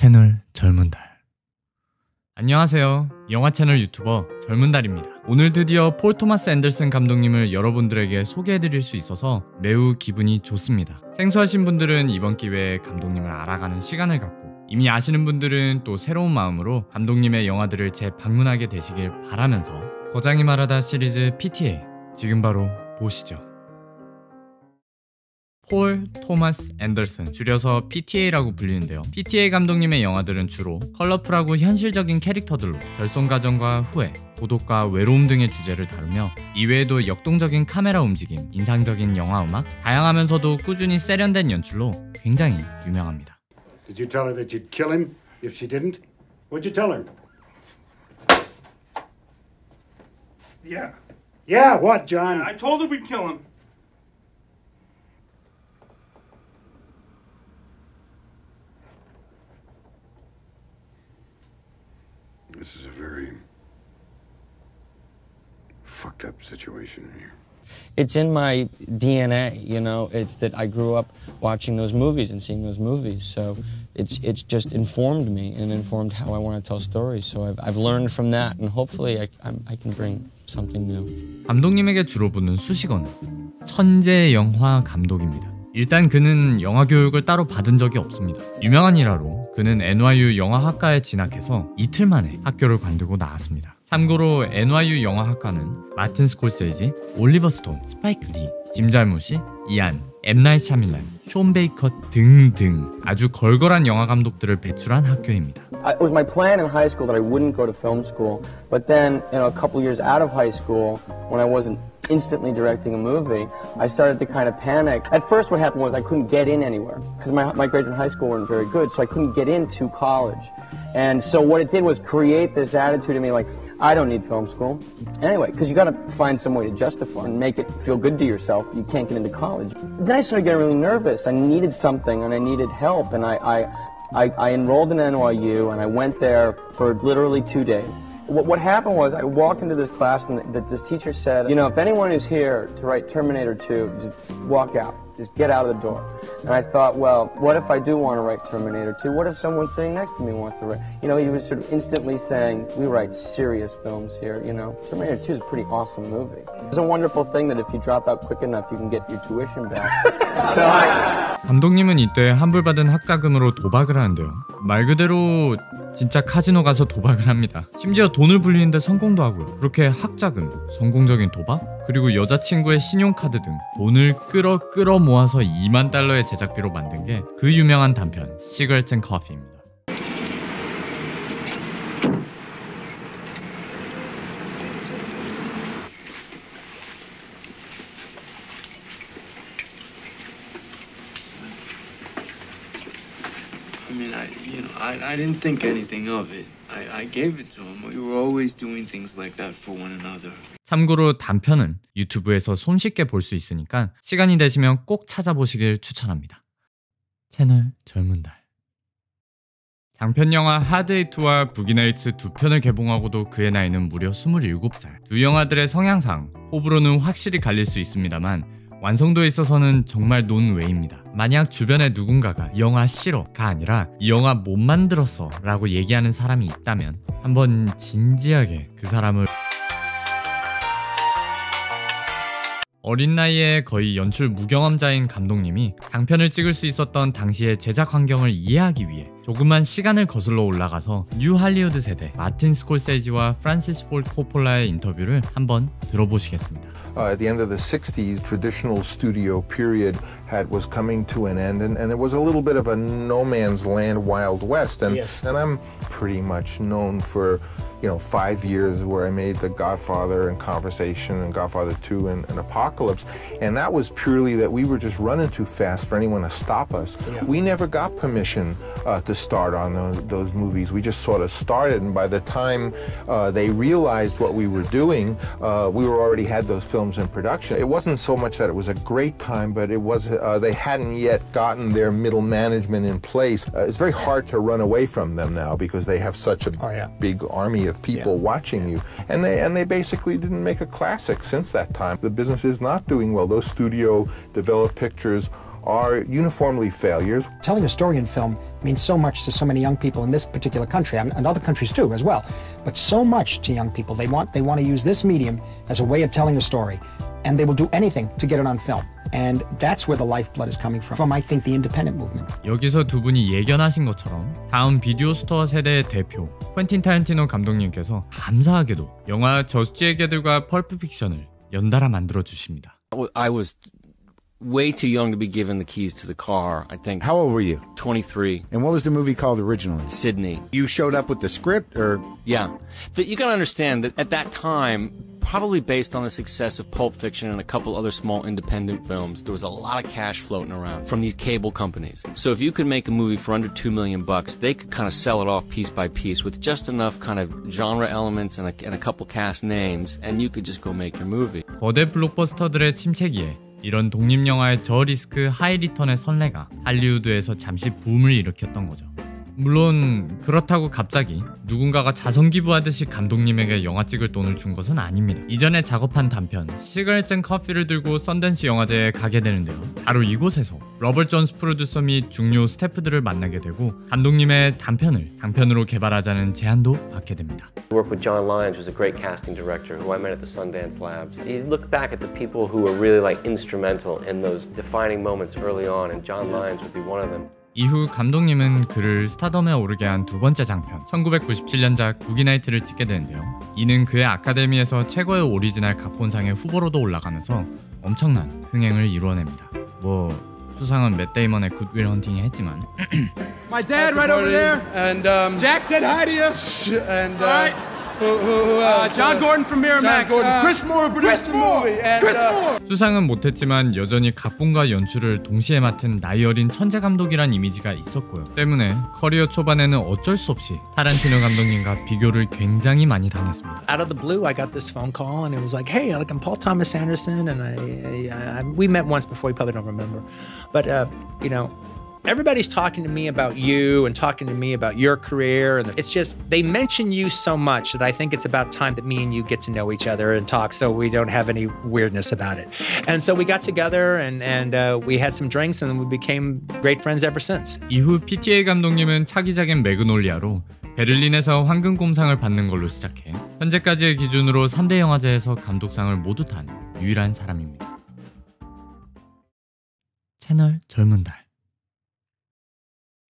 채널 젊은 달. 안녕하세요. 영화 채널 유튜버 젊은 달입니다. 오늘 드디어 폴 토마스 앤더슨 감독님을 여러분들에게 소개해드릴 수 있어서 매우 기분이 좋습니다. 생소하신 분들은 이번 기회에 감독님을 알아가는 시간을 갖고, 이미 아시는 분들은 또 새로운 마음으로 감독님의 영화들을 재방문하게 되시길 바라면서 거장이 말하다 시리즈 PTA 지금 바로 보시죠. 폴 토마스 앤더슨, 줄여서 PTA라고 불리는데요. PTA 감독님의 영화들은 주로 컬러풀하고 현실적인 캐릭터들로 결손가정과 후회, 고독과 외로움 등의 주제를 다루며, 이외에도 역동적인 카메라 움직임, 인상적인 영화음악, 다양하면서도 꾸준히 세련된 연출로 굉장히 유명합니다. Did you tell her that you'd kill him if she didn't? What'd you tell her? Yeah. Yeah, what, John? I told her we'd kill him. This is a very fucked up situation here. It's in my DNA, you know. It's that I grew up watching those movies and seeing those movies, so it's just informed me and informed how I want to tell stories. So I've learned from that, and hopefully I can bring something new. 감독님에게 주로 붙는 수식어는 천재 영화 감독입니다. 일단 그는 영화 교육을 따로 받은 적이 없습니다. 유명한 일화로 그는 NYU 영화학과에 진학해서 이틀 만에 학교를 관두고 나왔습니다. 참고로 NYU 영화학과는 마틴 스콜세지, 올리버 스톤, 스파이크 리, 짐 잘무시, 이안, 엠 나이트 샤밀란, 숀 베이커 등등 아주 걸걸한 영화 감독들을 배출한 학교입니다. It was my plan in high school that I wouldn't go to film school, but then, you know, a couple years out of high school, when I wasn't instantly directing a movie, I started to kind of panic. At first what happened was I couldn't get in anywhere because my grades in high school weren't very good, so I couldn't get into college. And so what it did was create this attitude in me like, I don't need film school. Anyway, because you got to find some way to justify and make it feel good to yourself. You can't get into college. Then I started getting really nervous. I needed something and I needed help, and I enrolled in NYU and I went there for literally 2 days. What happened was I walked into this class and this teacher said, you know, if anyone is here to write Terminator 2, just walk out. Just get out of the door. And I thought, well, what if I do want to write Terminator 2? What if someone sitting next to me wants to write? You know, he was sort of instantly saying, we write serious films here, you know. Terminator 2 is a pretty awesome movie. It's a wonderful thing that if you drop out quick enough, you can get your tuition back. So 감독님은 이때 환불받은 학자금으로 도박을 하는데요. 말 그대로 진짜 카지노 가서 도박을 합니다. 심지어 돈을 불리는데 성공도 하고요. 그렇게 학자금, 성공적인 도박, 그리고 여자친구의 신용카드 등 돈을 끌어 모아서 2만 달러의 제작비로 만든 게 그 유명한 단편 Cigarettes and Coffee입니다. I didn't think anything of it. I gave it to him. We were always doing things like that for one another. 참고로 단편은 유튜브에서 손쉽게 볼 수 있으니까 시간이 되시면 꼭 찾아보시길 추천합니다. 채널 젊은 달. 장편 영화 하드에이트와 부기나이츠 두 편을 개봉하고도 그의 나이는 무려 27살. 두 영화들의 성향상 호불호는 확실히 갈릴 수 있습니다만 완성도에 있어서는 정말 논외입니다. 만약 주변에 누군가가 이 영화 싫어가 아니라 이 영화 못 만들었어 라고 얘기하는 사람이 있다면 한번 진지하게 그 사람을 어린 나이에 거의 연출 무경험자인 감독님이 장편을 찍을 수 있었던 당시의 제작 환경을 이해하기 위해 조금만 시간을 거슬러 올라가서 뉴 할리우드 세대 마틴 스콜세지와 프란시스 포드 코폴라의 인터뷰를 한번 들어보시겠습니다. At the end of the 60s, traditional studio period was coming to an end, and it was a little bit of a no man's land, Wild West. And, and I'm pretty much known for, you know, 5 years where I made The Godfather and Conversation and Godfather 2 and Apocalypse. And that was purely that we were just running too fast for anyone to stop us. Yeah. We never got permission to start on those movies. We just sort of started, and by the time they realized what we were doing, we already had those films in production. It wasn't so much that it was a great time, but it was they hadn't yet gotten their middle management in place. It's very hard to run away from them now because they have such a big army of people watching you, and they basically didn't make a classic since that time. The business is not doing well. Those studio developed pictures are uniformly failures. Telling a story in film means so much to so many young people in this particular country, and other countries too as well, but so much to young people. They want to use this medium as a way of telling a story, and they will do anything to get it on film. And that's where the lifeblood is coming from, I think, the independent movement. 여기서 두 분이 예견하신 것처럼 다음 비디오 스토어 세대의 대표 퀸틴 타란티노 감독님께서 감사하게도 영화 저수지의 개들과 펄프 픽션을 연달아 만들어 주십니다. I was way too young to be given the keys to the car, I think. How old were you? 23. And what was the movie called originally? Sydney. You showed up with the script, or? Yeah. You gotta understand that at that time, probably based on the success of Pulp Fiction and a couple other small independent films, there was a lot of cash floating around from these cable companies. So if you could make a movie for under $2 million, they could kind of sell it off piece by piece with just enough kind of genre elements and a couple cast names, and you could just go make your movie. 거대 블록버스터들의 침체기에 이런 독립영화의 저리스크 하이리턴의 선례가 할리우드에서 잠시 붐을 일으켰던 거죠. 물론 그렇다고 갑자기 누군가가 자선기부하듯이 감독님에게 영화 찍을 돈을 준 것은 아닙니다. 이전에 작업한 단편 시그렛 앤 커피를 들고 썬댄스 영화제에 가게 되는데요. 바로 이곳에서 로버트 존스 프로듀서 및 중요 스태프들을 만나게 되고 감독님의 단편을 장편으로 개발하자는 제안도 받게 됩니다. I worked with John Lyons, who's a great casting director, who I met at the Sundance Labs. You look back at the people who were really like instrumental in those defining moments early on, and John Lyons would be one of them. 이후 감독님은 그를 스타덤에 오르게 한 두 번째 장편 1997년작 구기나이트를 찍게 되는데요. 이는 그의 아카데미에서 최고의 오리지널 각본상의 후보로도 올라가면서 엄청난 흥행을 이루어냅니다. 수상은 맷 데이먼의 굿윌 헌팅이 했지만 My dad right over there. And Jack said hi to you. And who else? John Gordon from Miramax. Chris Moore produced the movie. Chris Moore. 수상은 못했지만 여전히 각본과 연출을 동시에 맡은 나이 어린 천재 감독이란 이미지가 있었고요. 때문에 커리어 초반에는 어쩔 수 없이 타란티노 감독님과 비교를 굉장히 많이 당했습니다. Out of the blue, I got this phone call and it was like, "Hey, I'm Paul Thomas Anderson, and we met once before. You probably don't remember, but you know." Everybody's talking to me about you and talking to me about your career, and it's just they mention you so much that I think it's about time that me and you get to know each other and talk, so we don't have any weirdness about it. And so we got together and we had some drinks, and we became great friends ever since. 이후 PTA 감독님은 차기작인 매그놀리아로 베를린에서 황금곰상을 받는 걸로 시작해 현재까지의 기준으로 3대 영화제에서 감독상을 모두 탄 유일한 사람입니다. 채널 젊은 달.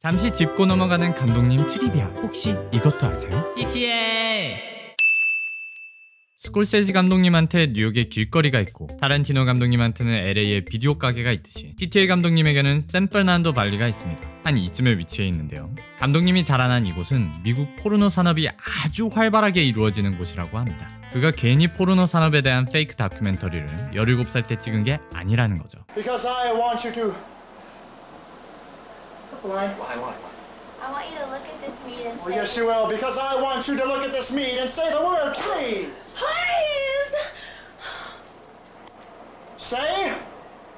잠시 짚고 넘어가는 감독님 트리비아. 혹시 이것도 아세요? PTA! 스콜세지 감독님한테 뉴욕에 길거리가 있고 타란티노 감독님한테는 LA에 비디오 가게가 있듯이 PTA 감독님에게는 샌프란난도 발리가 있습니다. 한 이쯤에 위치해 있는데요. 감독님이 자라난 이곳은 미국 포르노 산업이 아주 활발하게 이루어지는 곳이라고 합니다. 그가 괜히 포르노 산업에 대한 페이크 다큐멘터리를 17살 때 찍은 게 아니라는 거죠. Because I want you to... What's the line? I want you to look at this meat and say... Oh, yes, you will. Because I want you to look at this meat and say the word, please. Please! Say,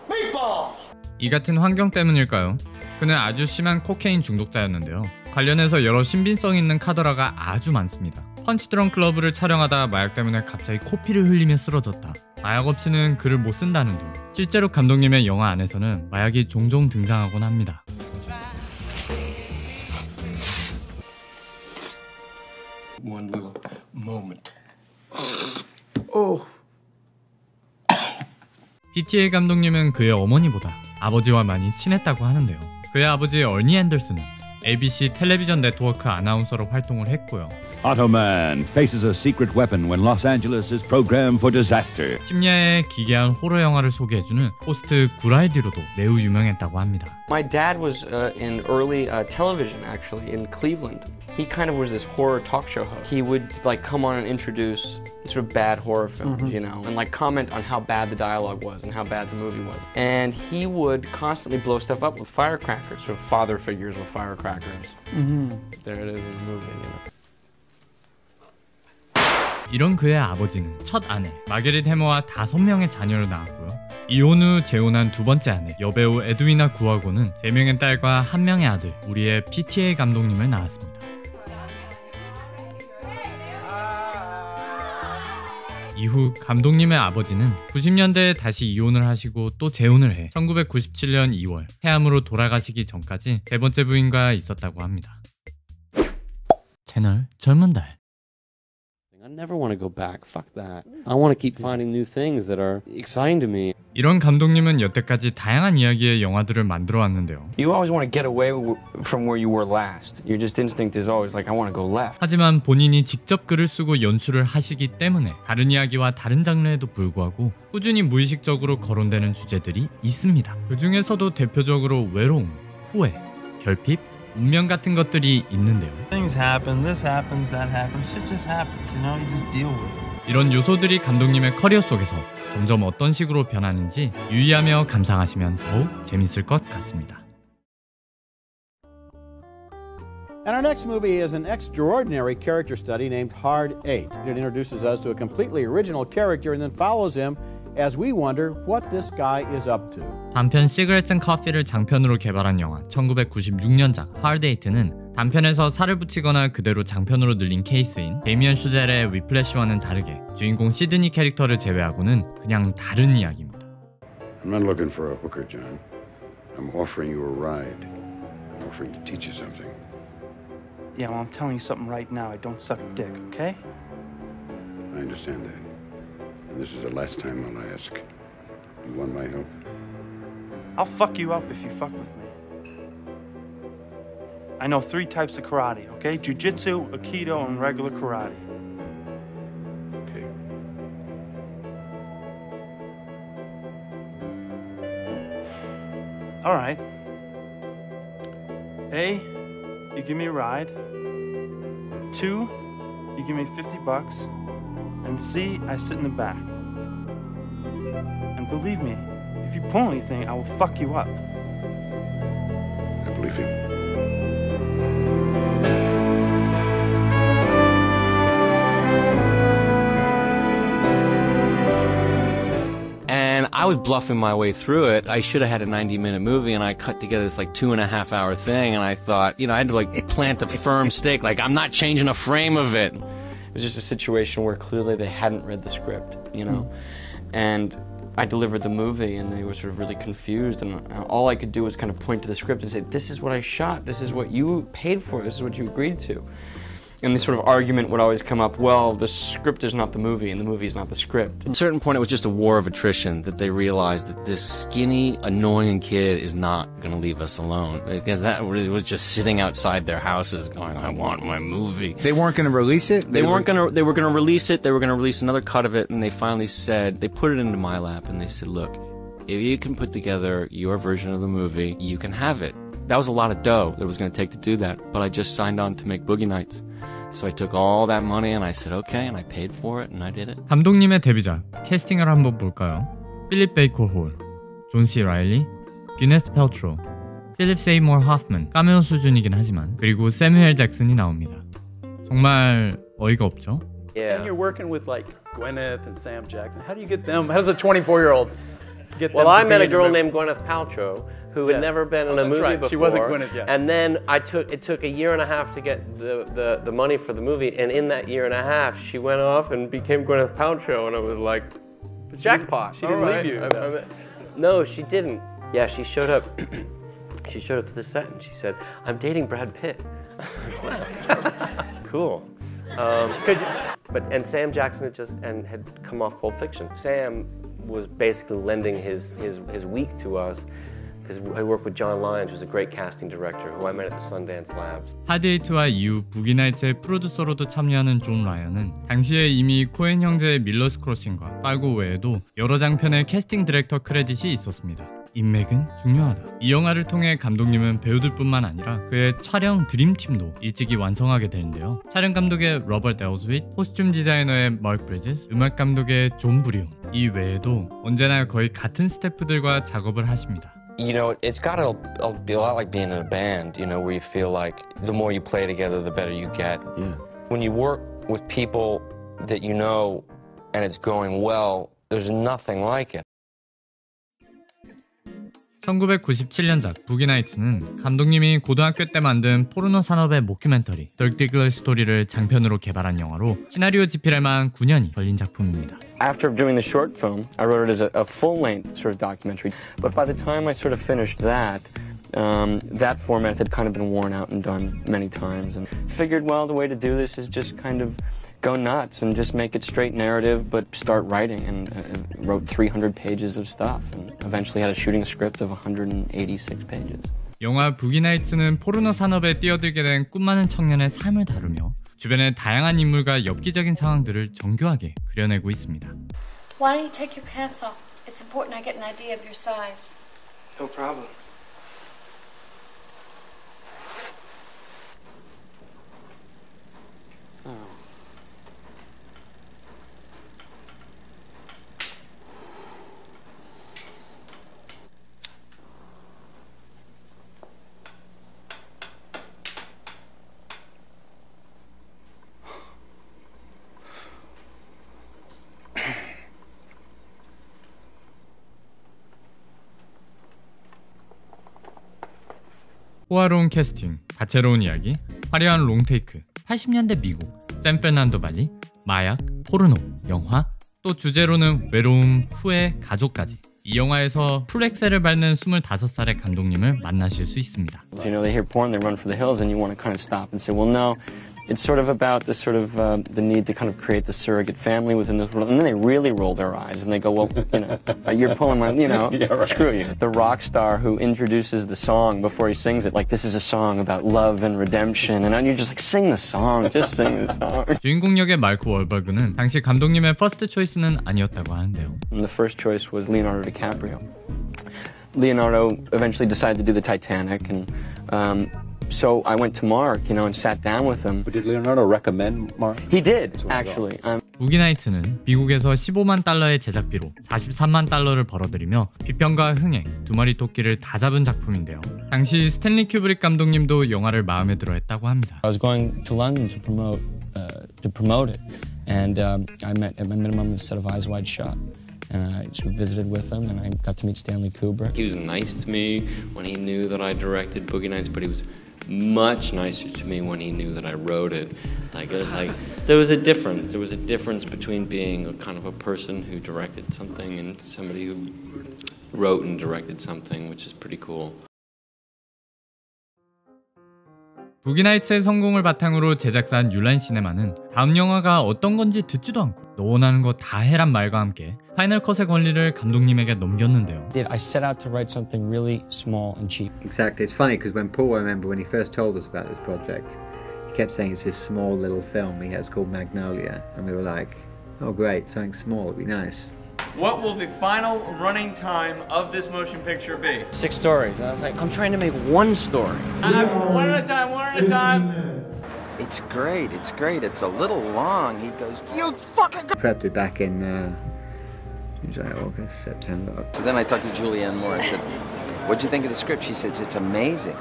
meatball. 이 같은 환경 때문일까요? 그는 아주 심한 코케인 중독자였는데요. 관련해서 여러 신빙성 있는 카더라가 아주 많습니다. 펀치 드렁크 러브를 촬영하다 마약 때문에 갑자기 코피를 흘리며 쓰러졌다. 마약 없이는 글을 못 쓴다는 등 실제로 감독님의 영화 안에서는 마약이 종종 등장하곤 합니다. One little moment. PTA 감독님은 그의 어머니보다 아버지와 많이 친했다고 하는데요. 그의 아버지 얼니 앤더슨은 ABC 텔레비전 네트워크 아나운서로 활동을 했고요. Automan faces a secret weapon when Los Angeles is programmed for disaster. 심야에 기괴한 호러 영화를 소개해주는 호스트 구랄디로도 매우 유명했다고 합니다. My dad was in early television, actually, in Cleveland. He kind of was this horror talk show host. He would like come on and introduce sort of bad horror films, you know, and like comment on how bad the dialogue was and how bad the movie was. And he would constantly blow stuff up with firecrackers, sort of father figures with firecrackers. There it is in the movie, you know. 이런 그의 아버지는 첫 아내 마게릿 해머와 5명의 자녀를 낳았고요. 이혼 후 재혼한 두 번째 아내 여배우 에드위나 구하고는 3명의 딸과 1명의 아들 우리의 PTA 감독님을 낳았습니다. 이후 감독님의 아버지는 90년대에 다시 이혼을 하시고 또 재혼을 해 1997년 2월 폐암으로 돌아가시기 전까지 세 번째 부인과 있었다고 합니다. 채널 젊은 달. I never want to go back. Fuck that. I want to keep finding new things that are exciting to me. 이런 감독님은 여태까지 다양한 이야기의 영화들을 만들어 왔는데요. You always want to get away from where you were last. Your just instinct is always like, I want to go left. 하지만 본인이 직접 글을 쓰고 연출을 하시기 때문에 다른 이야기와 다른 장르에도 불구하고 꾸준히 무의식적으로 거론되는 주제들이 있습니다. 그 중에서도 대표적으로 외로움, 후회, 결핍, 운명 같은 것들이 있는데요. Things happen, this happens, that happens, shit just happens, you know, you just deal with it. 이런 요소들이 감독님의 커리어 속에서 점점 어떤 식으로 변하는지 유의하며 감상하시면 더욱 재밌을 것 같습니다. And our next movie is an extraordinary character study named Hard Eight. It introduces us to a completely original character and then follows him as we wonder what this guy is up to. 단편 시그레트 앤 커피를 장편으로 개발한 영화 1996년작 Hard Eight는 단편에서 살을 붙이거나 그대로 장편으로 늘린 케이스인 데미언 슈젤의 위플래시와는 다르게 주인공 시드니 캐릭터를 제외하고는 그냥 다른 이야기입니다. I'm not looking for a hooker, John. I'm offering you a ride. I'm offering to teach you something. Yeah, well, I'm telling you something right now. I don't suck dick, okay? I understand that. And this is the last time I'll ask. You want my help? I'll fuck you up if you fuck with me. I know 3 types of karate, okay? Jiu-jitsu, Aikido, and regular karate. Okay. All right. A, you give me a ride. 2, you give me $50. And C, I sit in the back. And believe me, if you pull anything, I will fuck you up. I believe you. And I was bluffing my way through it. I should have had a 90-minute movie, and I cut together this like 2.5-hour thing, and I thought, you know, I had to like plant a firm stake, like I'm not changing a frame of it. It was just a situation where clearly they hadn't read the script, you know, and I delivered the movie and they were sort of really confused, and all I could do was kind of point to the script and say, this is what I shot, this is what you paid for, this is what you agreed to. And this sort of argument would always come up, well, the script is not the movie and the movie is not the script. At a certain point, it was just a war of attrition that they realized that this skinny, annoying kid is not going to leave us alone. Because that really was just sitting outside their houses going, I want my movie. They weren't going to release it? They were going to release it. They were going to release another cut of it. And they finally said, they put it into my lap and they said, look, if you can put together your version of the movie, you can have it. That was a lot of dough that it was going to take to do that. But I just signed on to make Boogie Nights. So I took all that money and I said okay, and I paid for it and I did it. 감독님의 데뷔작 캐스팅을 한번 볼까요? 필립 베이커 홀, 존 씨 라일리, 귀네스 펠트로, 필립 세이모어 하프먼 카메오 수준이긴 하지만 그리고 세뮤엘 잭슨이 나옵니다. 정말 어이가 없죠? Yeah. And you're working with like Gwyneth and Sam Jackson. How do you get them? How does a 24-year-old get them? Well, I met a girl named Gwyneth Paltrow who had never been in a movie right. before. She wasn't Gwyneth yet. And then it took a year and a half to get the money for the movie, and in that year and a half, she went off and became Gwyneth Paltrow, and I was like, jackpot. She didn't leave you. No, she didn't. Yeah, she showed up. She showed up to the set and she said, "I'm dating Brad Pitt." Cool. And Sam Jackson had come off Pulp Fiction. Sam was basically lending his week to us. Because I worked with John Lyons, who's a great casting director, who I met at the Sundance Labs. 하드에이트와 이후 부기나이츠의 프로듀서로도 참여하는 존 라이언은 당시에 이미 코엔 형제의 밀러스 크로싱과 팔고 외에도 여러 장편의 캐스팅 디렉터 크레딧이 있었습니다. 인맥은 중요하다. 이 영화를 통해 감독님은 배우들뿐만 아니라 그의 촬영 드림팀도 일찍이 완성하게 되는데요. 촬영 감독의 로버트 엘스윗, 코스튬 디자이너의 마크 브리지스, 음악 감독의 존 브리온, 이 외에도 언제나 거의 같은 스태프들과 작업을 하십니다. You know, it's got to be a lot like being in a band, you know, where you feel like the more you play together, the better you get. Yeah. When you work with people that you know and it's going well, there's nothing like it. 1997년작 부기나이츠는 감독님이 고등학교 때 만든 포르노 산업의 모큐멘터리 Dirk Diggler 스토리를 장편으로 개발한 영화로 시나리오 집필에만 9년이 걸린 작품입니다. After doing the short film, I wrote it as a full-length sort of documentary. But by the time I sort of finished that, that format had kind of been worn out and done many times, and figured, well, the way to do this is just kind of go nuts and just make it straight narrative, but start writing, and wrote 300 pages of stuff, and eventually had a shooting script of 186 pages. 영화 부기나이츠는 포르노 산업에 뛰어들게 된 꿈 많은 청년의 삶을 다루며 주변의 다양한 인물과 엽기적인 상황들을 정교하게 그려내고 있습니다. Why don't you take your pants off? It's important I get an idea of your size. No problem. 호화로운 캐스팅, 다채로운 이야기, 화려한 롱테이크, 80년대 미국, 샌페르난도 발리, 마약, 포르노, 영화, 또 주제로는 외로움, 후회, 가족까지. 이 영화에서 풀엑셀을 밟는 25살의 감독님을 만나실 수 있습니다. You know, they hear porn, they run for the hills, and you want to kind of stop and say, well, no. It's sort of about the sort of the need to kind of create the surrogate family within this world, and then they really roll their eyes and they go, well, you know, you're pulling my, you know, yeah, right. Screw you. The rock star who introduces the song before he sings it, like this is a song about love and redemption, and you're just like, sing the song, just sing the song. 주인공 역의 마크 월버그는 당시 감독님의 퍼스트 초이스는 아니었다고 하는데요. And the first choice was Leonardo DiCaprio. Leonardo eventually decided to do the Titanic, and so I went to Mark, you know, and sat down with him. But did Leonardo recommend Mark? He did, actually. 부기나이츠는 미국에서 15만 달러의 제작비로 43만 달러를 벌어들이며 비평과 흥행, 두 마리 토끼를 다 잡은 작품인데요. 당시 스탠리 큐브릭 감독님도 영화를 마음에 들어했다고 합니다. I was going to London to promote it, and I met at my minimum the set of Eyes Wide Shut. And I sort of visited with him, and I got to meet Stanley Kubrick. He was nice to me when he knew that I directed Boogie Nights, but he was much nicer to me when he knew that I wrote it. Like, it was like, there was a difference. There was a difference between being a kind of a person who directed something and somebody who wrote and directed something, which is pretty cool. 부기나이츠의 성공을 바탕으로 제작사한 율란 시네마는 다음 영화가 어떤 건지 듣지도 않고 너 원하는 거 다 해란 말과 함께 파이널 컷의 권리를 감독님에게 넘겼는데요. I set out to write something really small and cheap. Exactly. It's funny because when Paul, I remember when he first told us about this project, he kept saying it's this small little film he has called Magnolia, and we were like, oh great, something small, it'd be nice. What will the final running time of this motion picture be? 6 stories. I was like, I'm trying to make one story. One at a time. It's great, it's a little long. He goes, you fucking... Prepped it back in, August, September. So then I talked to Julianne Moore. I said, what'd you think of the script? She says, it's amazing.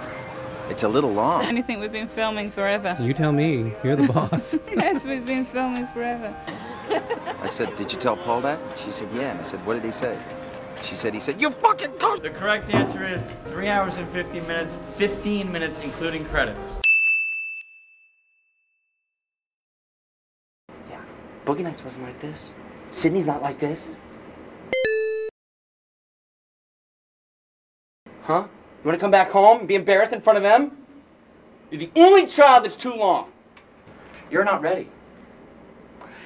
It's a little long. I think we've been filming forever. You tell me, you're the boss. Yes, we've been filming forever. I said, did you tell Paul that? She said, yeah. And I said, what did he say? She said, he said, you fucking go! The correct answer is 3 hours and 50 minutes, 15 minutes including credits. Yeah, Boogie Nights wasn't like this. Sydney's not like this. Huh? You want to come back home and be embarrassed in front of them? You're the only child that's too long. You're not ready.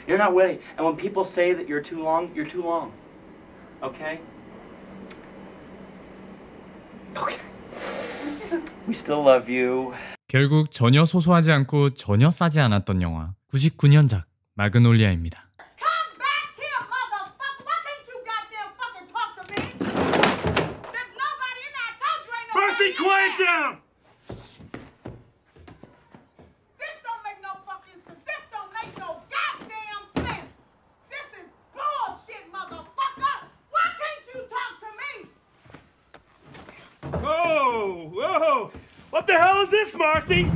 You're not ready. And when people say that you're too long, you're too long. Okay? Okay. We still love you. 결국 전혀 소소하지 않고 전혀 싸지 않았던 영화 99년작 마그놀리아입니다. Mercy, quiet down! This don't make no fucking sense. This don't make no goddamn sense. This is bullshit, motherfucker. Why can't you talk to me? Whoa! Whoa! What the hell is this, Marcy?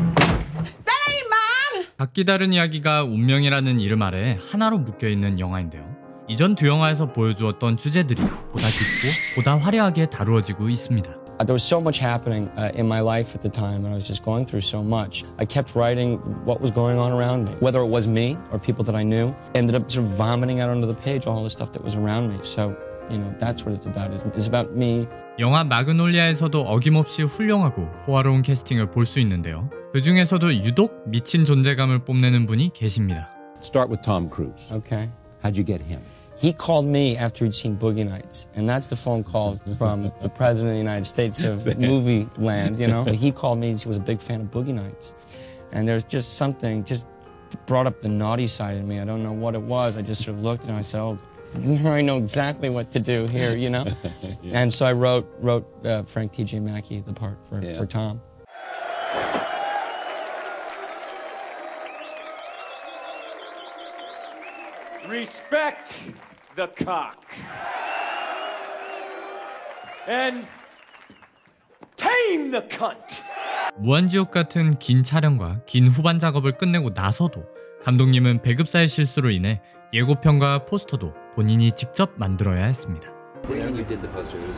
That ain't mine. 각기 다른 이야기가 운명이라는 이름 아래 하나로 묶여있는 영화인데요. 이전 두 영화에서 보여주었던 주제들이 보다 깊고 보다 화려하게 다루어지고 있습니다. There was so much happening in my life at the time, and I was just going through so much. I kept writing what was going on around me, whether it was me or people that I knew. Ended up sort of vomiting out onto the page all the stuff that was around me. So, you know, that's what it's about. It's about me. 영화 마그놀리아에서도 어김없이 훌륭하고 호화로운 캐스팅을 볼 수 있는데요. 그 중에서도 유독 미친 존재감을 뽐내는 분이 계십니다. Start with Tom Cruise. Okay. How'd you get him? He called me after he'd seen Boogie Nights, and that's the phone call from the President of the United States of movie land, you know? He called me, he was a big fan of Boogie Nights. And there's just something, just brought up the naughty side in me. I don't know what it was. I just sort of looked and I said, oh, I know exactly what to do here, you know? Yeah. And so I wrote Frank T.J. Mackey the part for Tom. Respect the cock. And tame the cunt. 무한지옥 같은 긴 촬영과 긴 후반 작업을 끝내고 나서도 감독님은 배급사의 실수로 인해 예고편과 포스터도 본인이 직접 만들어야 했습니다. When you did the poster, you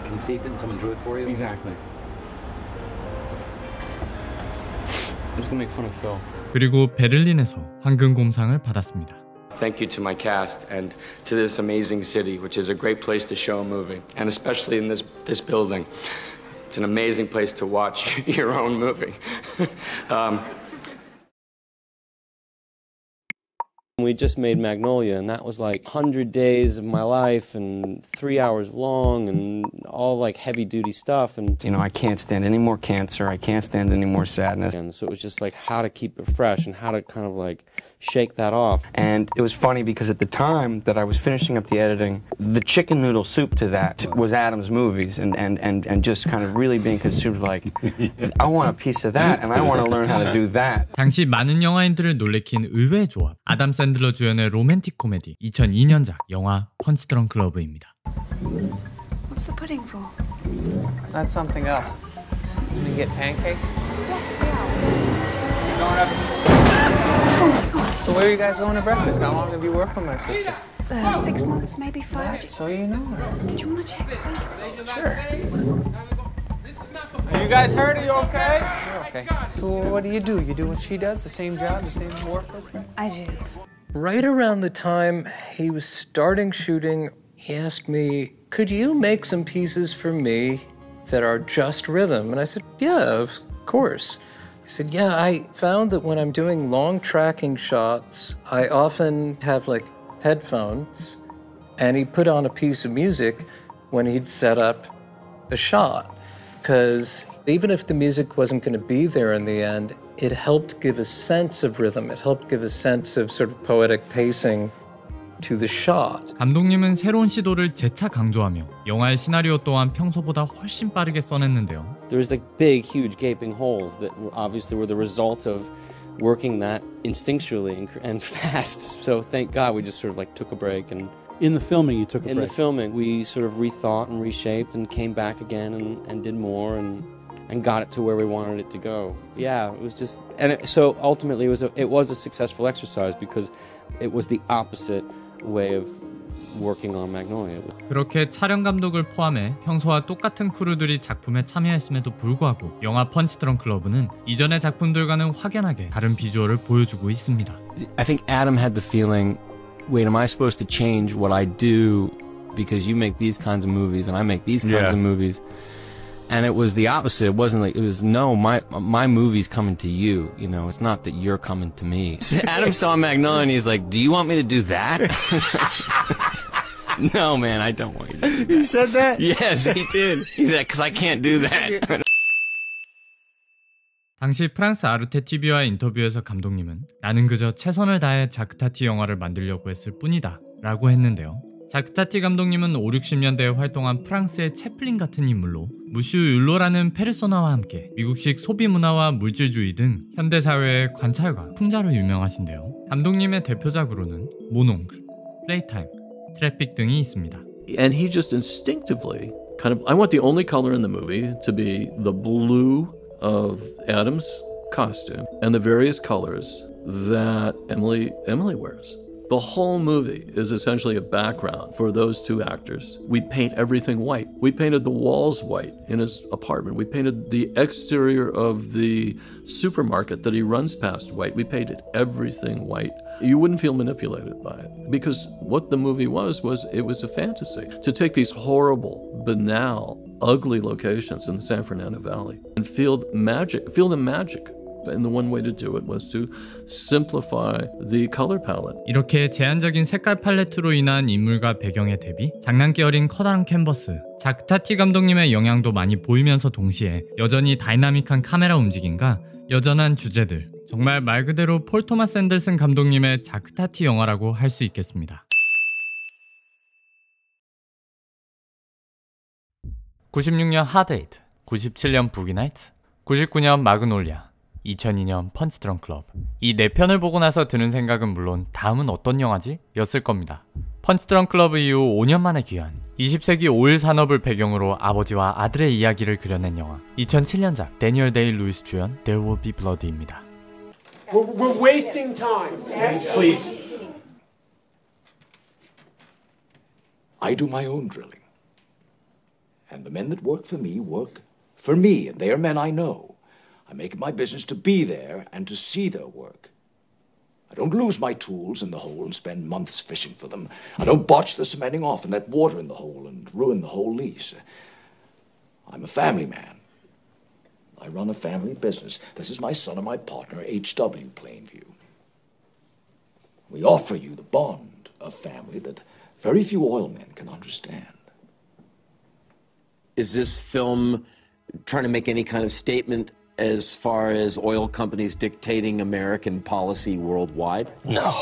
conceived it and someone drew it for you? Exactly. It's gonna make fun of Phil. 그리고 베를린에서 황금곰상을 받았습니다. Thank you to my cast and to this amazing city, which is a great place to show a movie, and especially in this building. It's an amazing place to watch your own movie. We just made Magnolia, and that was like 100 days of my life and 3 hours long and all like heavy-duty stuff. And you know, I can't stand any more cancer. I can't stand any more sadness. And so it was just like how to keep it fresh and how to kind of like shake that off. And it was funny because at the time that I was finishing up the editing, the chicken noodle soup to that was Adam's movies, and just kind of really being consumed like, I want a piece of that and I want to learn how to do that. 당시 많은 영화인들을 놀래킨 의외의 조합. 아담 샌들러 주연의 로맨틱 코미디 2002년작 영화 펀치 드렁크 러브입니다. What's the pudding for? That's something else. Can we get pancakes? Yes, we are. So where are you guys going to breakfast? How long have you worked with my sister? 6 months, maybe 5. So you know her. Do you want to check? Sure. Are you guys hurt? Are you okay? You're okay. So what do? You do what she does? The same job, the same work with her? I do. Right around the time he was starting shooting, he asked me, could you make some pieces for me that are just rhythm? And I said, yeah, of course. He said, yeah, I found that when I'm doing long tracking shots, I often have like headphones, and he put on a piece of music when he'd set up a shot. Because even if the music wasn't going to be there in the end, it helped give a sense of rhythm. It helped give a sense of sort of poetic pacing to the shot. 감독님은 새로운 시도를 재차 강조하며 영화의 시나리오 또한 평소보다 훨씬 빠르게 써냈는데요. There's like big, huge gaping holes that obviously were the result of working that instinctually and fast. So thank God we just sort of like took a break. And in the filming, you took a break. In the filming, we sort of rethought and reshaped and came back again and did more and got it to where we wanted it to go. Yeah, it was just, so ultimately it was a successful exercise because it was the opposite way of working on Magnolia. 그렇게 촬영 감독을 포함해 평소와 똑같은 크루들이 작품에 참여했음에도 불구하고 영화 펀치 드렁크 러브는 이전의 작품들과는 확연하게 다른 비주얼을 보여주고 있습니다. I think Adam had the feeling, wait, am I supposed to change what I do because you make these kinds of movies and I make these kinds of movies? And it was the opposite. It wasn't like, it was, no, my movie's coming to you. You know, it's not that you're coming to me. Adam saw Magnolia and he's like, do you want me to do that? No, man, I don't want you to do that. He said that? Yes, he did. He said, because I can't do that. 당시 프랑스 아르테 TV와의 인터뷰에서 감독님은 나는 그저 최선을 다해 자크타티 영화를 만들려고 했을 뿐이다 라고 했는데요. 자크타티 감독님은 5, 60년대에 활동한 프랑스의 채플린 같은 인물로 무슈 율로라는 페르소나와 함께 미국식 소비 문화와 물질주의 등 현대사회의 관찰과 풍자로 유명하신데요. 감독님의 대표작으로는 모농클, 플레이타임, 트래픽 등이 있습니다. And he just instinctively kind of, I want the only color in the movie to be the blue of Adam's costume and the various colors that Emily wears. The whole movie is essentially a background for those two actors. We paint everything white. We painted the walls white in his apartment. We painted the exterior of the supermarket that he runs past white. We painted everything white. You wouldn't feel manipulated by it, because what the movie was it was a fantasy. To take these horrible, banal, ugly locations in the San Fernando Valley and feel the magic. And the one way to do it was to simplify the color palette. 이렇게 제한적인 색깔 팔레트로 인한 인물과 배경의 대비, 장난기 어린 커다란 캔버스, 자크 타티 감독님의 영향도 많이 보이면서 동시에 여전히 다이나믹한 카메라 움직임과 여전한 주제들, 정말 말 그대로 폴 토마스 앤더슨 감독님의 자크 타티 영화라고 할 수 있겠습니다. 96년 하드에이트, 97년 부기나이트, 99년 마그놀리아, 2002년 펀치 드렁크 클럽. 이 4편을 보고 나서 드는 생각은 물론 다음은 어떤 영화지? 였을 겁니다. 펀치 드렁크 클럽 이후 5년 만에 귀환, 20세기 오일 산업을 배경으로 아버지와 아들의 이야기를 그려낸 영화, 2007년작 데니얼 데이 루이스 주연 There Will Be Blood입니다. We're wasting time. Please. I do my own drilling. And the men that work for me, and they are men I know. I make it my business to be there and to see their work. I don't lose my tools in the hole and spend months fishing for them. I don't botch the cementing off and let water in the hole and ruin the whole lease. I'm a family man. I run a family business. This is my son and my partner, H.W. Plainview. We offer you the bond of family that very few oil men can understand. Is this film trying to make any kind of statement as far as oil companies dictating American policy worldwide? No.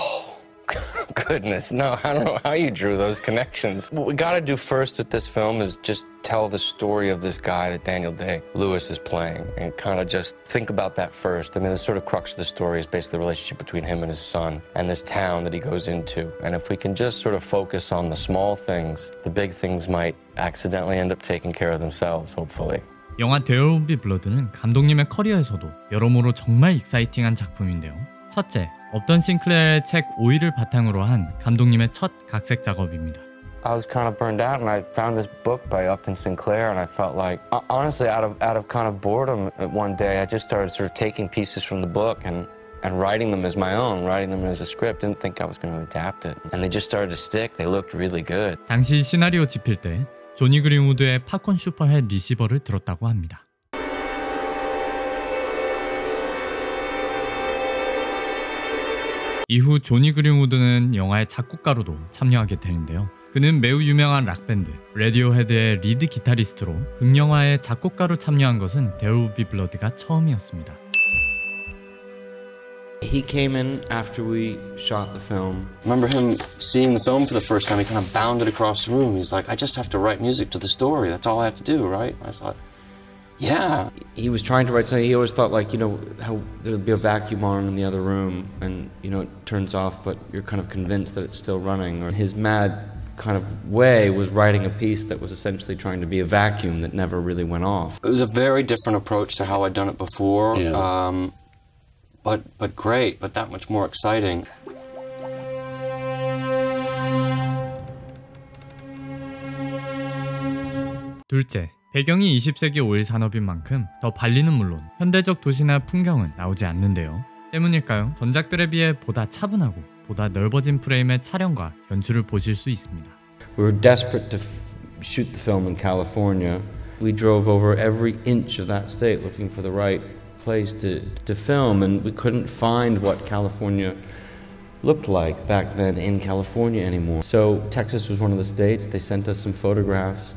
Goodness, no. I don't know how you drew those connections. What we got to do first with this film is just tell the story of this guy that Daniel Day-Lewis is playing, and kind of just think about that first. I mean, the sort of crux of the story is basically the relationship between him and his son and this town that he goes into. And if we can just sort of focus on the small things, the big things might accidentally end up taking care of themselves, hopefully. 영화 There Will Be Blood는 감독님의 커리어에서도 여러모로 정말 익사이팅한 작품인데요. 첫째, 업던 싱클레어의 책 오일을 바탕으로 한 감독님의 첫 각색 작업입니다. I was kind of burned out, and I found this book by Upton Sinclair, and I felt like, honestly, out of kind of boredom, one day I just started sort of taking pieces from the book and writing them as my own, writing them as a script. Didn't think I was going to adapt it, and they just started to stick. They looked really good. 당시 시나리오 집필 때 조니 그린우드의 팝콘 슈퍼헵 리시버를 들었다고 합니다. 이후 조니 그린우드는 영화의 작곡가로도 참여하게 되는데요. 그는 매우 유명한 락밴드 레디오헤드의 리드 기타리스트로 극영화의 작곡가로 참여한 것은 There Will Be Blood가 처음이었습니다. He came in after we shot the film. Remember him seeing the film for the first time, he kind of bounded across the room. He's like, I just have to write music to the story. That's all I have to do, right? I thought, yeah. He was trying to write something. He always thought, like, you know, how there would be a vacuum on in the other room and, you know, it turns off, but you're kind of convinced that it's still running. Or his mad kind of way was writing a piece that was essentially trying to be a vacuum that never really went off. It was a very different approach to how I'd done it before. Yeah. But great, but that much more exciting. 둘째, 배경이 20세기 오일 산업인 만큼 더 발리는 물론 현대적 도시나 풍경은 나오지 않는데요. 때문일까요? 전작들에 비해 보다 차분하고 보다 넓어진 프레임의 촬영과 연출을 보실 수 있습니다. We were desperate to shoot the film in California. We drove over every inch of that state looking for the right place to film, and we couldn't find what California looked like back then in California anymore. So Texas was one of the states. They sent us some photographs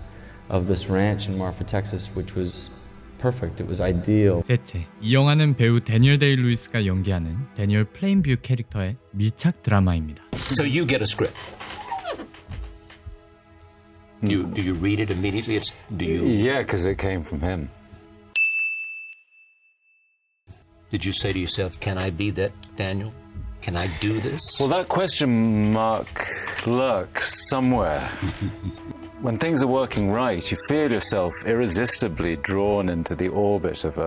of this ranch in Marfa, Texas, which was perfect. It was ideal. 셋째, 이 영화는 배우 데니얼 데이 루이스가 연기하는 데니얼 플레인뷰 캐릭터의 밀착 드라마입니다. So you get a script. Do you read it immediately? Yeah, because it came from him. Did you say to yourself, can I be that, Daniel? Can I do this? Well, that question mark lurks somewhere. When things are working right, you feel yourself irresistibly drawn into the orbit of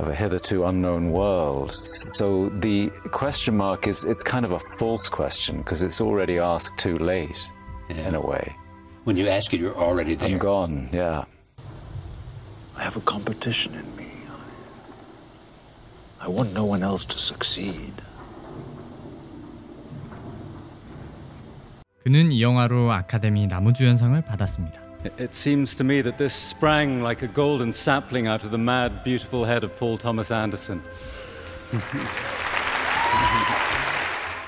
of a hitherto unknown world. So the question mark it's kind of a false question because it's already asked too late, in a way. When you ask it, you're already there. I'm gone, yeah. I have a competition in me. I want no one else to succeed. 그는 이 영화로 아카데미 나무주연상을 받았습니다. It seems to me that this sprang like a golden sapling out of the mad, beautiful head of Paul Thomas Anderson.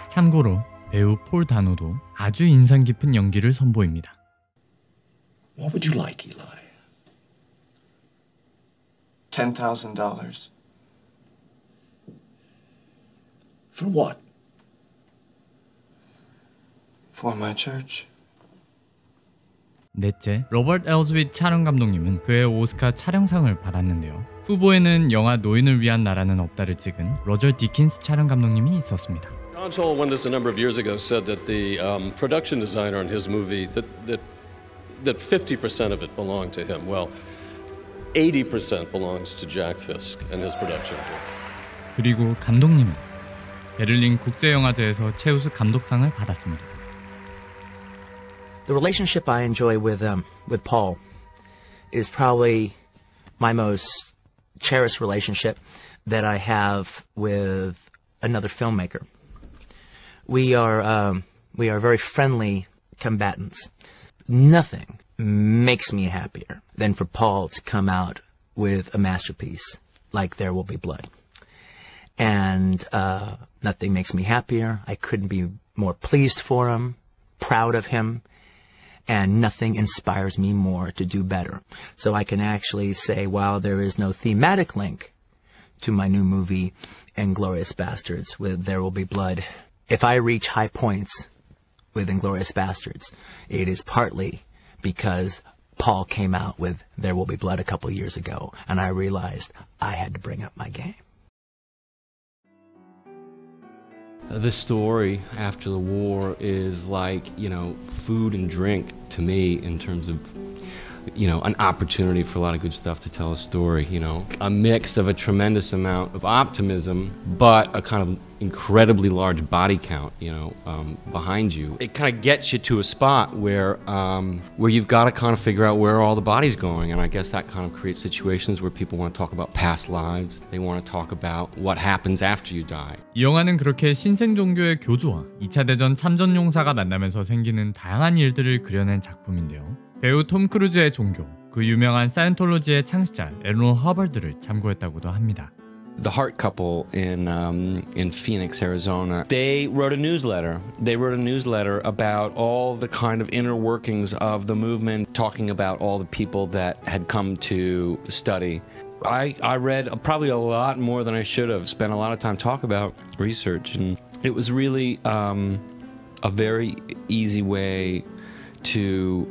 참고로 배우 폴 다노도 아주 인상 깊은 연기를 선보입니다. What would you like, Eli? $10,000. For what? For my church. 넷째, 로버트 엘즈윗 촬영 감독님은 그의 오스카 촬영상을 받았는데요. 후보에는 영화 노인을 위한 나라는 없다를 찍은 로저 디킨스 촬영 감독님이 있었습니다. John Toll, when this a number of years ago, said that the production designer on his movie that 50% of it belonged to him. Well, 80% belongs to Jack Fisk and his production. 그리고 감독님은 베를린 국제영화제에서 최우수 감독상을 받았습니다. The relationship I enjoy with Paul is probably my most cherished relationship that I have with another filmmaker. We are very friendly combatants. Nothing makes me happier than for Paul to come out with a masterpiece like There Will Be Blood. And nothing makes me happier. I couldn't be more pleased for him, proud of him, and nothing inspires me more to do better. So I can actually say, while there is no thematic link to my new movie, Inglourious Basterds, with There Will Be Blood, if I reach high points with Inglourious Basterds, it is partly because Paul came out with There Will Be Blood a couple years ago, and I realized I had to bring up my game. The story after the war is like, food and drink to me in terms of, an opportunity for a lot of good stuff to tell a story, a mix of a tremendous amount of optimism, but a kind of incredibly large body count, behind you. It kind of gets you to a spot where you've got to kind of figure out where all the body's going, and I guess that kind of creates situations where people want to talk about past lives. They want to talk about what happens after you die. 이 영화는 그렇게 신생 종교의 교주와 2차 대전 참전 용사가 만나면서 생기는 다양한 일들을 그려낸 작품인데요. 배우 톰 크루즈의 종교, 그 유명한 사이언톨로지의 창시자 엘로노 허버드를 참고했다고도 합니다. The Hart couple in Phoenix, Arizona, they wrote a newsletter. They wrote a newsletter about all the kind of inner workings of the movement, talking about all the people that had come to study. I read probably a lot more than I should have, spent a lot of time talking about research, and it was really a very easy way to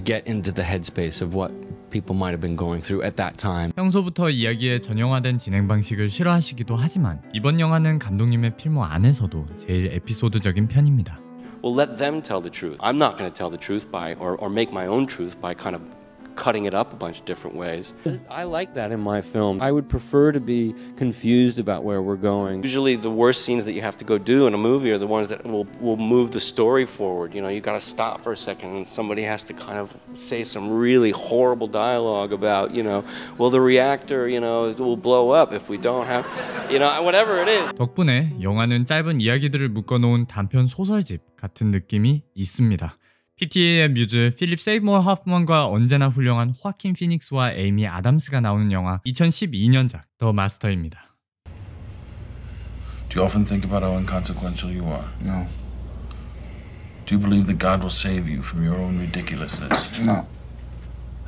get into the headspace of what people might have been going through at that time. 평소부터 이야기의 전형화된 진행 방식을 싫어하시기도 하지만 이번 영화는 감독님의 필모 안에서도 제일 에피소드적인 편입니다. Well, let them tell the truth. I'm not going to tell the truth by or make my own truth by kind of cutting it up a bunch of different ways. I like that in my film. I would prefer to be confused about where we're going. Usually the worst scenes that you have to go do in a movie are the ones that will move the story forward. You got to stop for a second and somebody has to kind of say some really horrible dialogue about, well, the reactor, will blow up if we don't have, whatever it is. 덕분에 영화는 짧은 이야기들을 묶어놓은 단편 소설집 같은 느낌이 있습니다. PTA의 뮤즈 필립 세이모어 하프먼과 언제나 훌륭한 호아킨 피닉스와 에이미 아담스가 나오는 영화 2012년작 더 마스터입니다. Do you often think about how inconsequential you are? No. Do you believe that God will save you from your own ridiculousness? No.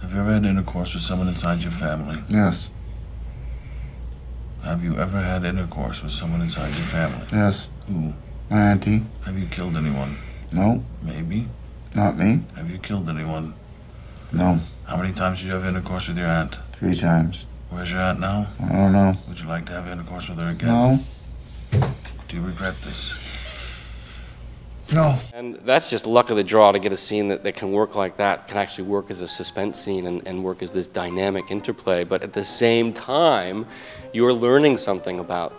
Have you ever had intercourse with someone inside your family? Yes. Have you ever had intercourse with someone inside your family? Yes. Who? My auntie. Have you killed anyone? No. Maybe. Not me. Have you killed anyone? No. How many times did you have intercourse with your aunt? 3 times. Where's your aunt now? I don't know. Would you like to have intercourse with her again? No. Do you regret this? No. And that's just luck of the draw to get a scene that can work like that, can actually work as a suspense scene and work as this dynamic interplay. But at the same time, you're learning something about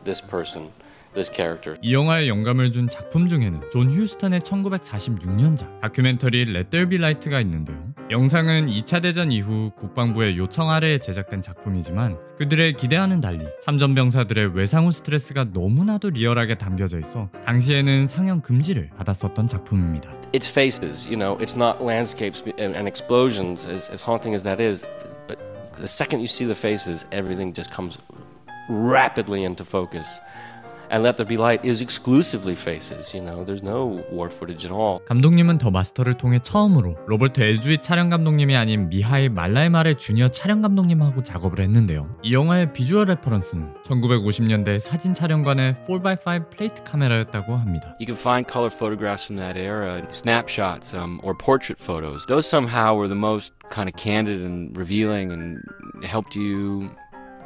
this person, this character. 이 영화에 영감을 준 작품 중에는 존 휴스턴의 1946년작 다큐멘터리 Let There Be Light가 있는데요. 영상은 2차 대전 이후 국방부의 요청 아래에 제작된 작품이지만 그들의 기대와는 달리 참전병사들의 외상 후 스트레스가 너무나도 리얼하게 담겨져 있어 당시에는 상영 금지를 받았었던 작품입니다. It's faces, you know, it's not landscapes and explosions, as haunting as that is, but the second you see the faces, everything just comes rapidly into focus. And Let There Be Light is exclusively faces, you know, there's no war footage at all. 감독님은 더 마스터를 통해 처음으로 로버트 에즈위 촬영 감독님이 아닌 미하일 말라이마르 주니어 촬영 감독님하고 작업을 했는데요. 이 영화의 비주얼 레퍼런스는 1950년대 사진 촬영관의 4x5 플레이트 카메라였다고 합니다. You can find color photographs from that era, snapshots or portrait photos. Those somehow were the most kind of candid and revealing and helped you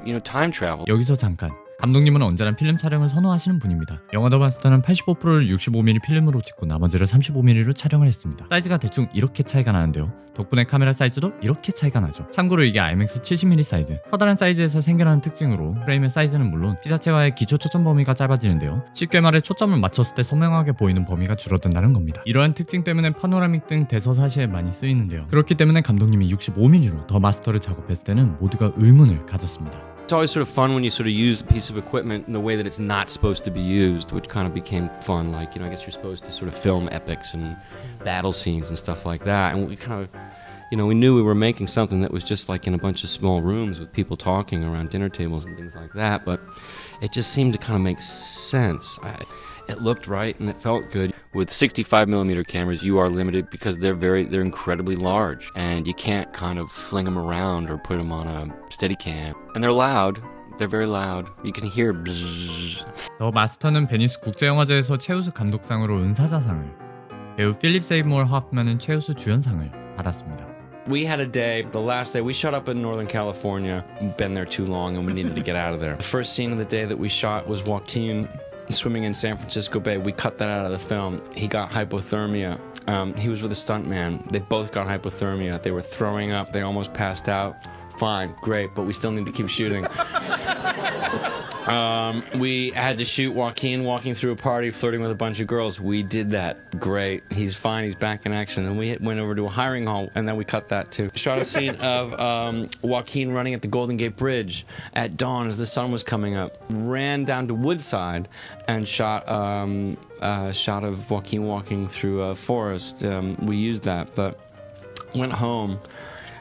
know, time travel. 여기서 잠깐. 감독님은 언제나 필름 촬영을 선호하시는 분입니다. 영화 더 마스터는 85%를 65mm 필름으로 찍고 나머지를 35mm로 촬영을 했습니다. 사이즈가 대충 이렇게 차이가 나는데요. 덕분에 카메라 사이즈도 이렇게 차이가 나죠. 참고로 이게 IMAX 70mm 사이즈. 커다란 사이즈에서 생겨나는 특징으로 프레임의 사이즈는 물론 피사체와의 기초 초점 범위가 짧아지는데요. 쉽게 말해 초점을 맞췄을 때 선명하게 보이는 범위가 줄어든다는 겁니다. 이러한 특징 때문에 파노라믹 등 대서사시에 많이 쓰이는데요. 그렇기 때문에 감독님이 65mm로 더 마스터를 작업했을 때는 모두가 의문을 가졌습니다. It's always sort of fun when you sort of use a piece of equipment in the way that it's not supposed to be used, which kind of became fun. Like, you know, I guess you're supposed to sort of film epics and battle scenes and stuff like that. And we kind of, you know, we knew we were making something that was just like in a bunch of small rooms with people talking around dinner tables and things like that. But it just seemed to kind of make sense. It looked right and it felt good. With 65mm cameras, you are limited because they're incredibly large, and you can't kind of fling them around or put them on a Steadicam. And they're loud. They're very loud. You can hear bzzz. 더 마스터는 베니스 국제영화제에서 최우수 감독상으로 은사자상을, 배우 필립 세이모어 호프만은 최우수 주연상을 받았습니다. We had a day, the last day, we shot up in Northern California. We'd been there too long and we needed to get out of there. The first scene of the day that we shot was Joaquin swimming in San Francisco Bay. We cut that out of the film. He got hypothermia. He was with a stuntman. They both got hypothermia. They were throwing up. They almost passed out. Fine, great, but we still need to keep shooting. We had to shoot Joaquin walking through a party, flirting with a bunch of girls. We did that. Great. He's fine. He's back in action. Then we went over to a hiring hall, and then we cut that too. Shot a scene of Joaquin running at the Golden Gate Bridge at dawn as the sun was coming up. Ran down to Woodside and shot a shot of Joaquin walking through a forest. We used that, but went home.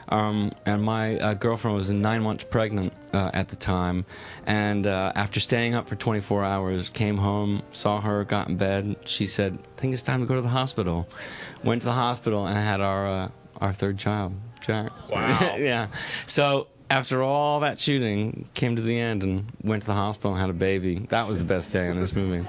And my girlfriend was 9 months pregnant at the time, and after staying up for 24 hours, came home, saw her, got in bed. She said, I think it's time to go to the hospital. Went to the hospital and had our third child, Jack. Wow. Yeah. So after all that shooting, came to the end and went to the hospital and had a baby. That was the best day in this movie.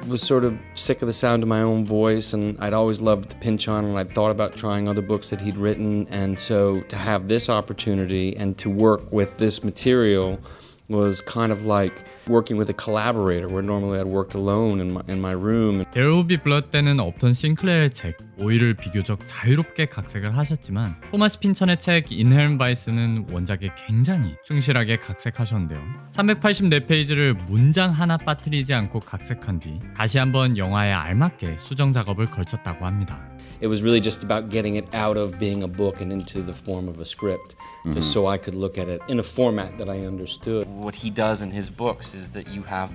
Was sort of sick of the sound of my own voice, and I'd always loved Pynchon, and I'd thought about trying other books that he'd written, and so to have this opportunity and to work with this material was kind of like working with a collaborator, where normally I'd worked alone in my room. There Will Be Blood 때는 없던 싱클레어의 책 오이를 비교적 자유롭게 각색을 하셨지만 토마스 핀천의 책 인헤런 바이스는 원작에 굉장히 충실하게 각색하셨는데요. 384페이지를 문장 하나 빠뜨리지 않고 각색한 뒤 다시 한번 영화에 알맞게 수정 작업을 걸쳤다고 합니다. It was really just about getting it out of being a book and into the form of a script, just so I could look at it in a format that I understood. What he does in his books is that you have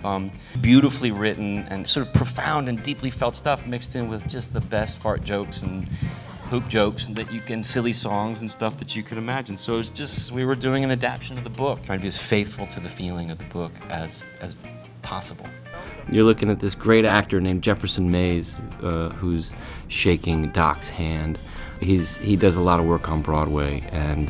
beautifully written and sort of profound and deeply felt stuff mixed in with just the best fart jokes and poop jokes that you can, silly songs and stuff that you could imagine. So it's just, we were doing an adaptation of the book, trying to be as faithful to the feeling of the book as possible. You're looking at this great actor named Jefferson Mays, who's shaking Doc's hand. He does a lot of work on Broadway, and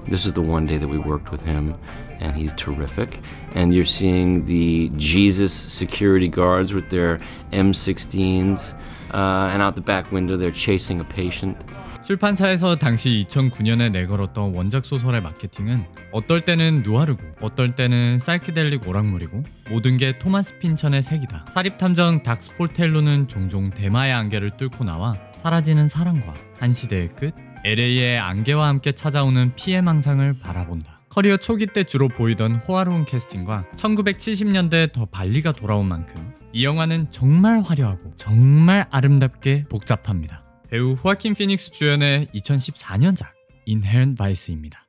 this is the one day that we worked with him, and he's terrific. And you're seeing the Jesus security guards with their M16s, and out the back window they're chasing a patient. 출판사에서 당시 2009년에 내걸었던 원작 소설의 마케팅은 어떨 때는 누아르고 어떨 때는 사이키델릭 오락물이고 모든 게 토마스 핀천의 색이다. 사립탐정 닥스 폴텔로는 종종 대마의 안개를 뚫고 나와 사라지는 사랑과 한 시대의 끝, LA의 안개와 함께 찾아오는 피해 망상을 바라본다. 커리어 초기 때 주로 보이던 호화로운 캐스팅과 1970년대 더 발리가 돌아온 만큼 이 영화는 정말 화려하고 정말 아름답게 복잡합니다. 배우 호아킨 피닉스 주연의 2014년작 인헤런트 바이스입니다.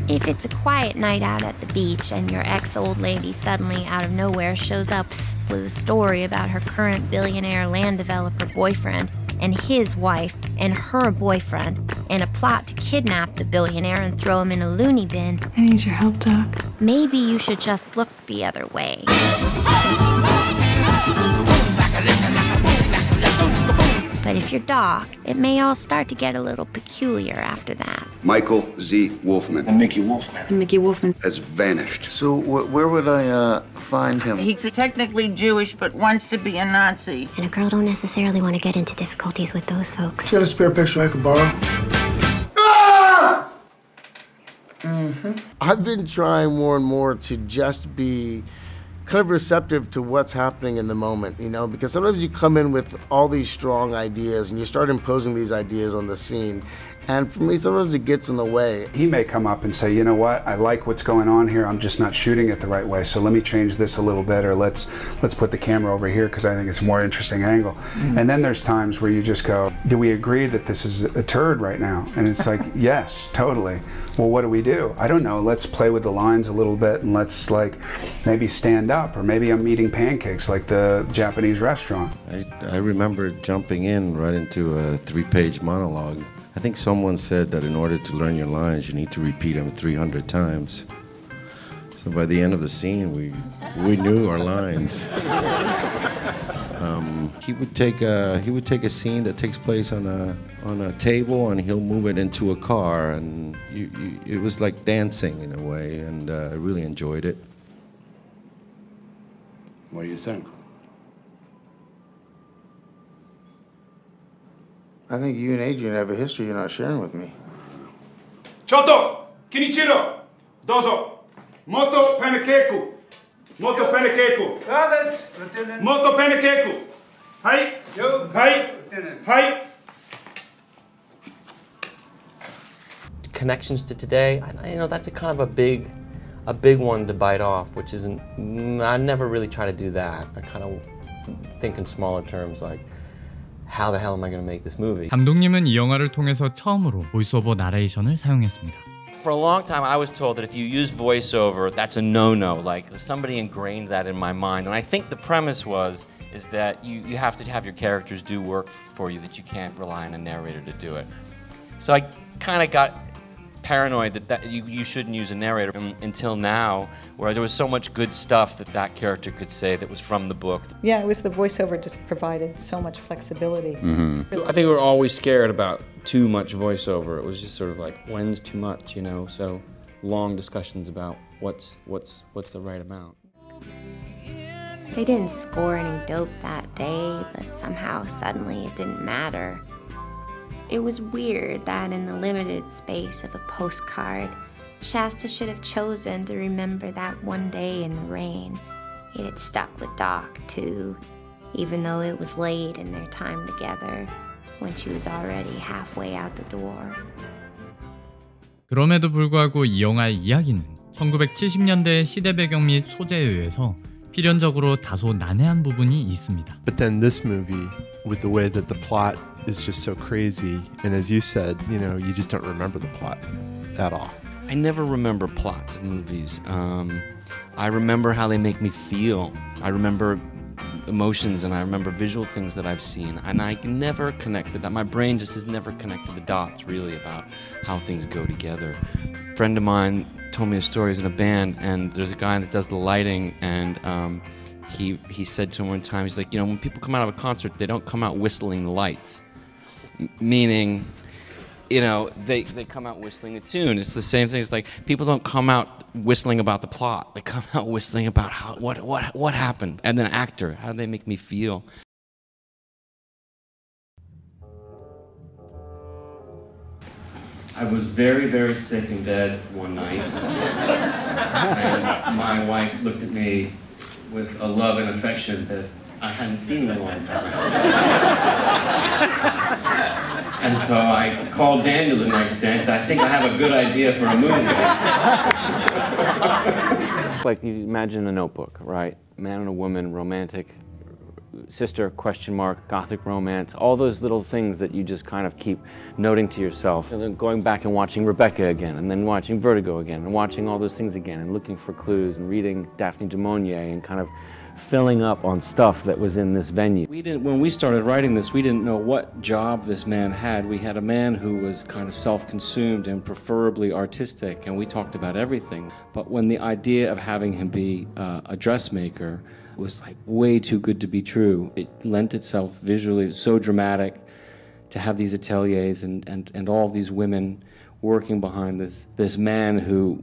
If it's a quiet night out at the beach and your ex-old lady suddenly out of nowhere shows up with a story about her current billionaire land developer boyfriend and his wife and her boyfriend and a plot to kidnap the billionaire and throw him in a loony bin, I need your help, Doc. maybe you should just look the other way. But if you're Doc, it may all start to get a little peculiar after that. Michael Z. Wolfman. And Mickey Wolfman. Mickey Wolfman. Has vanished. So where would I find him? He's technically Jewish, but wants to be a Nazi. And a girl don't necessarily want to get into difficulties with those folks. You got a spare picture I could borrow? I've been trying more and more to just be kind of receptive to what's happening in the moment, you know, because sometimes you come in with all these strong ideas and you start imposing these ideas on the scene. And for me, sometimes it gets in the way. He may come up and say, you know what, I like what's going on here, I'm just not shooting it the right way, so let me change this a little bit, or let's put the camera over here because I think it's a more interesting angle. And then there's times where you just go, do we agree that this is a turd right now? And it's like, yes, totally. Well, what do? I don't know, let's play with the lines a little bit and let's like maybe stand up, or maybe I'm eating pancakes like the Japanese restaurant. I remember jumping in right into a 3-page monologue. I think someone said that in order to learn your lines, you need to repeat them 300 times. So by the end of the scene, we knew our lines. He would take a scene that takes place on a table, and he'll move it into a car, and it was like dancing in a way, and I really enjoyed it. What do you think? I think you and Adrian have a history you're not sharing with me. Choto, Kinichiro, dozo, moto panekeku, moto panekeku, moto panekeku, hai, hai, hai. Connections to today, that's a kind of a big one to bite off, which isn't, I never really try to do that. I kind of think in smaller terms, like, how the hell am I going to make this movie? 감독님은 이 영화를 통해서 처음으로 보이스오버 나레이션을 사용했습니다. For a long time, I was told that if you use voiceover, that's a no-no. Like, somebody ingrained that in my mind. And I think the premise is that you have to have your characters do work for you, that you can't rely on a narrator to do it. So I kind of got paranoid that you shouldn't use a narrator until now, where there was so much good stuff that character could say that was from the book. Yeah, it was the voiceover just provided so much flexibility. I think we were always scared about too much voiceover. It was just sort of like, when's too much, you know? So long discussions about what's the right amount. They didn't score any dope that day, but somehow suddenly it didn't matter. It was weird that in the limited space of a postcard, Shasta should have chosen to remember that one day in the rain. It had stuck with Doc, too, even though it was late in their time together, when she was already halfway out the door. 그럼에도 불구하고 이 영화의 이야기는 1970년대의 시대 배경 및 소재에 의해서 필연적으로 다소 난해한 부분이 있습니다. But then this movie, with the way that the plot is just so crazy, and as you said, you just don't remember the plot at all. I never remember plots of movies. I remember how they make me feel. I remember emotions, and I remember visual things that I've seen, and I never connected that. My brain just has never connected the dots really about how things go together. A friend of mine told me a story. He's in a band, and there's a guy that does the lighting, and he said to him one time, he's like, when people come out of a concert, they don't come out whistling the lights. Meaning, you know, they come out whistling a tune. It's the same thing. It's like people don't come out whistling about the plot. They come out whistling about what happened. And then actor, how do they make me feel? I was very, very sick in bed one night, and my wife looked at me with a love and affection that I hadn't seen in a long time. And so I called Daniel the next day and said, I think I have a good idea for a movie. Like you imagine a Notebook, right? Man and a woman, romantic, sister, question mark, gothic romance, all those little things that you just kind of keep noting to yourself. And then going back and watching Rebecca again, and then watching Vertigo again, and watching all those things again, and looking for clues, and reading Daphne du Maurier, and kind of filling up on stuff that was in this venue. When we started writing this, we didn't know what job this man had. We had a man who was kind of self-consumed and preferably artistic, and we talked about everything. But when the idea of having him be a dressmaker was like way too good to be true, it lent itself visually, so dramatic, to have these ateliers and all of these women working behind this man who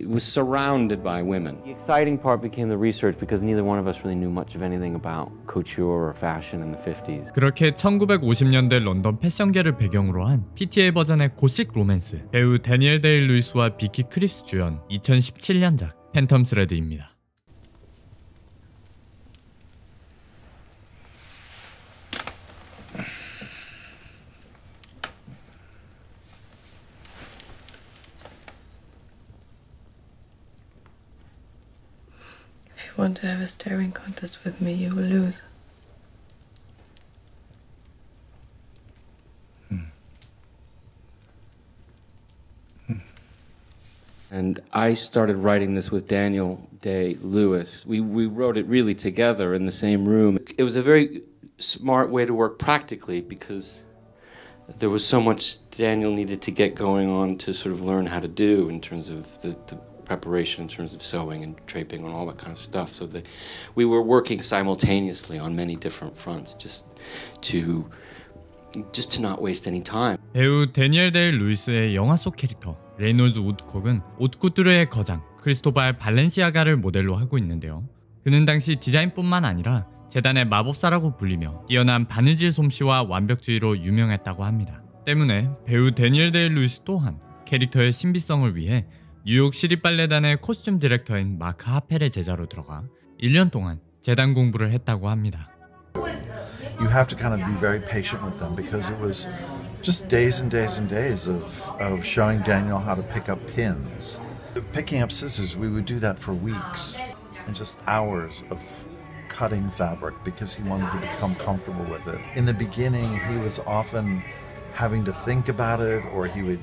was surrounded by women. The exciting part became the research because neither one of us really knew much of anything about couture or fashion in the 50s. 그렇게 1950년대 런던 패션계를 배경으로 한 PTA 버전의 고식 로맨스, 배우 데니엘 데이 루이스와 비키 크립스 주연 2017년작 팬텀 스레드입니다. If you want to have a staring contest with me, you will lose. And I started writing this with Daniel Day-Lewis. We wrote it really together in the same room. It was a very smart way to work practically because there was so much Daniel needed to get going on to sort of learn how to do in terms of the preparation, in terms of sewing and draping and all that kind of stuff. So that we were working simultaneously on many different fronts just to not waste any time. 배우 데니엘 데이 루이스의 영화 속 캐릭터 레이놀드 우드콕은 옷구뚜르의 거장 크리스토발 발렌시아가를 모델로 하고 있는데요. 그는 당시 디자인뿐만 아니라 재단의 마법사라고 불리며 뛰어난 바느질 솜씨와 완벽주의로 유명했다고 합니다. 때문에 배우 데니엘 데이 루이스 또한 캐릭터의 신비성을 위해 뉴욕 시립발레단의 코스튬 디렉터인 마크 하펠의 제자로 들어가 1년 동안 재단 공부를 했다고 합니다. You have to kind of be very patient with them because it was just days and days and days of showing Daniel how to pick up pins. Picking up scissors, we would do that for weeks and just hours of cutting fabric because he wanted to become comfortable with it. In the beginning, he was often having to think about it or he would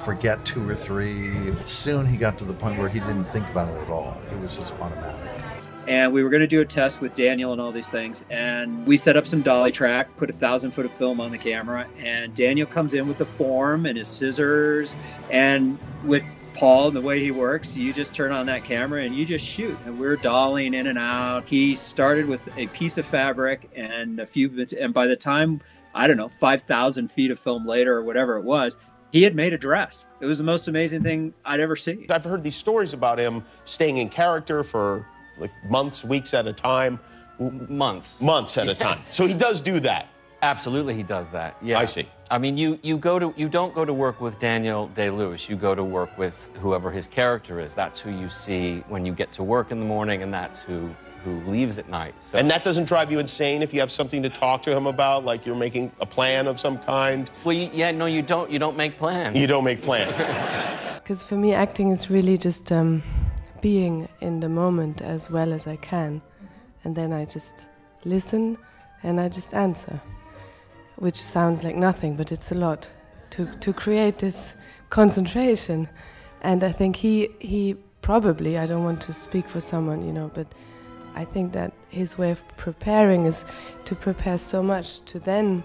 forget 2 or 3. Soon he got to the point where he didn't think about it at all. It was just automatic. And we were going to do a test with Daniel and all these things. And we set up some dolly track, put 1,000 foot of film on the camera. And Daniel comes in with the form and his scissors. And with Paul, the way he works, you just turn on that camera and you just shoot. And we're dollying in and out. He started with a piece of fabric and a few bits. And by the time, I don't know, 5,000 feet of film later or whatever it was, he had made a dress. It was the most amazing thing I'd ever seen. I've heard these stories about him staying in character for like months, weeks at a time. Months at a time. So he does do that. Absolutely, he does that. Yeah, I see. I mean, you don't go to work with Daniel Day-Lewis. You go to work with whoever his character is. That's who you see when you get to work in the morning, and that's who leaves at night. So. And that doesn't drive you insane if you have something to talk to him about, like you're making a plan of some kind? Well, no, you don't. You don't make plans. You don't make plans. Because for me, acting is really just being in the moment as well as I can. And then I just listen and I just answer, which sounds like nothing, but it's a lot to create this concentration. And I think he probably, I don't want to speak for someone, you know, but I think that his way of preparing is to prepare so much to then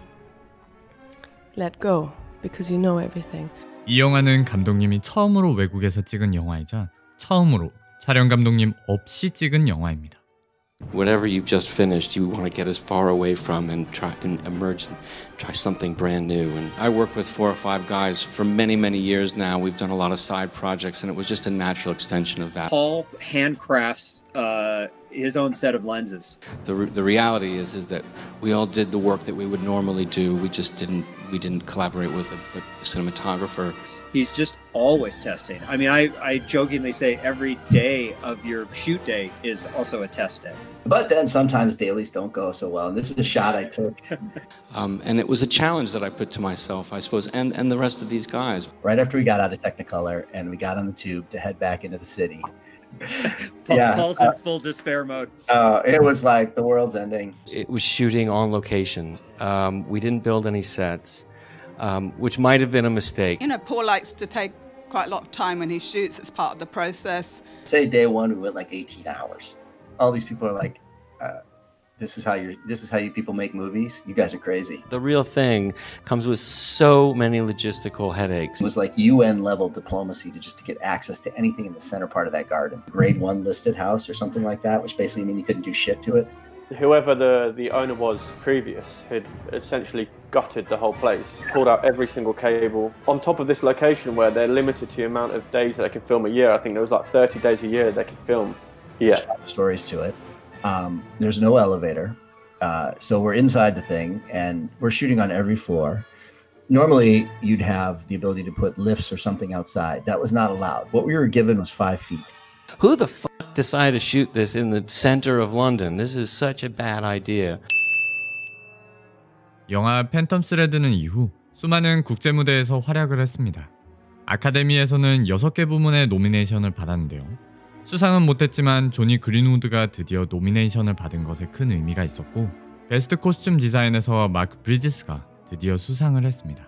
let go because you know everything. 이 영화는 감독님이 처음으로 외국에서 찍은 영화이자 처음으로 촬영 감독님 없이 찍은 영화입니다. Whatever you've just finished, you want to get as far away from and try and emerge and try something brand new. And I work with 4 or 5 guys for many, many years now. We've done a lot of side projects, and it was just a natural extension of that. Paul handcrafts his own set of lenses. The reality is that we all did the work that we would normally do. We just didn't collaborate with a cinematographer. He's just always testing. I mean, I jokingly say every day of your shoot day is also a test day. But then sometimes dailies don't go so well. And this is a shot I took. And it was a challenge that I put to myself, I suppose, and the rest of these guys. Right after we got out of Technicolor and we got on the tube to head back into the city. Paul's in full despair mode. It was like the world's ending. It was shooting on location. We didn't build any sets. Which might have been a mistake. You know, Paul likes to take quite a lot of time when he shoots. It's part of the process. Say day one, we went like 18 hours. All these people are like, this is how you people make movies? You guys are crazy. The real thing comes with so many logistical headaches. It was like UN level diplomacy to get access to anything in the center part of that garden. Grade 1 listed house or something like that, which basically means you couldn't do shit to it. Whoever the owner was previous had essentially gutted the whole place, pulled out every single cable. On top of this location where they're limited to the amount of days that they can film a year, I think there was like 30 days a year they could film. Yeah. There's 5 stories to it. There's no elevator. So we're inside the thing and we're shooting on every floor. Normally you'd have the ability to put lifts or something outside. That was not allowed. What we were given was 5 feet. Who the fuck decided to shoot this in the center of London? This is such a bad idea. 영화 팬텀 스레드는 이후 수많은 국제 무대에서 활약을 했습니다. 아카데미에서는 6개 부문의 노미네이션을 받았는데요. 수상은 못했지만 조니 그린우드가 드디어 노미네이션을 받은 것에 큰 의미가 있었고, 베스트 코스튬 디자인에서 마크 브리지스가 드디어 수상을 했습니다.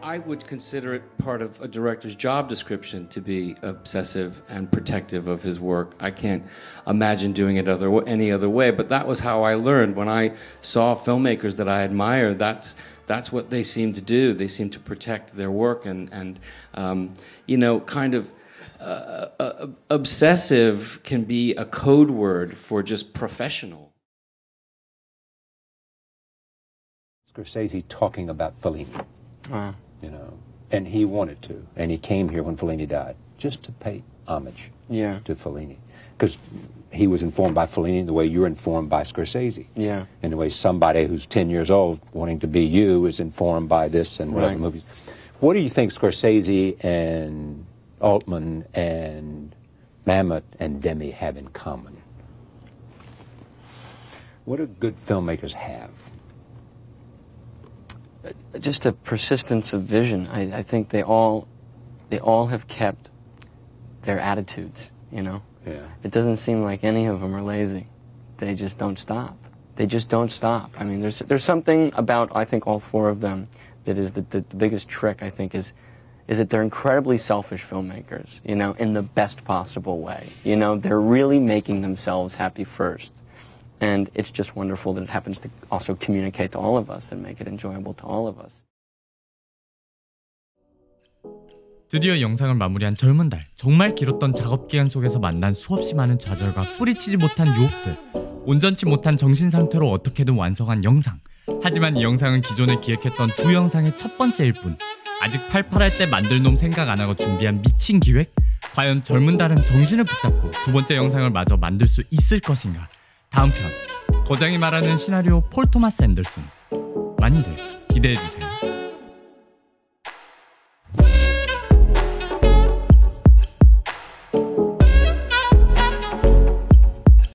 I would consider it part of a director's job description to be obsessive and protective of his work. I can't imagine doing it any other way, but that was how I learned. When I saw filmmakers that I admire, that's what they seem to do. They seem to protect their work and you know, kind of obsessive can be a code word for just professional. Scorsese talking about Fellini. You know, and he wanted to, and he came here when Fellini died just to pay homage to Fellini, because he was informed by Fellini the way you're informed by Scorsese. Yeah. In the way somebody who's 10 years old wanting to be you is informed by this and whatever movies. What do you think Scorsese and Altman and Mamet and Demme have in common? What do good filmmakers have? Just a persistence of vision. I think they all have kept their attitudes, you know? Yeah. It doesn't seem like any of them are lazy. They just don't stop. They just don't stop. I mean, there's something about, I think, all 4 of them that is the biggest trick, I think, is that they're incredibly selfish filmmakers, you know, in the best possible way. You know, they're really making themselves happy first. And it's just wonderful that it happens to also communicate to all of us and make it enjoyable to all of us. 드디어 영상을 마무리한 젊은 달. 정말 길었던 작업 기간 속에서 만난 수없이 많은 좌절과 뿌리치지 못한 유혹들, 온전치 못한 정신 상태로 어떻게든 완성한 영상. 하지만 이 영상은 기존에 기획했던 2 영상의 첫 번째일 뿐. 아직 팔팔할 때 만들 놈 생각 안 하고 준비한 미친 기획? 과연 젊은 달은 정신을 붙잡고 2번째 영상을 마저 만들 수 있을 것인가? 다음 편, 거장이 말하는 시나리오 폴 토마스 앤더슨. 많이들 기대해주세요.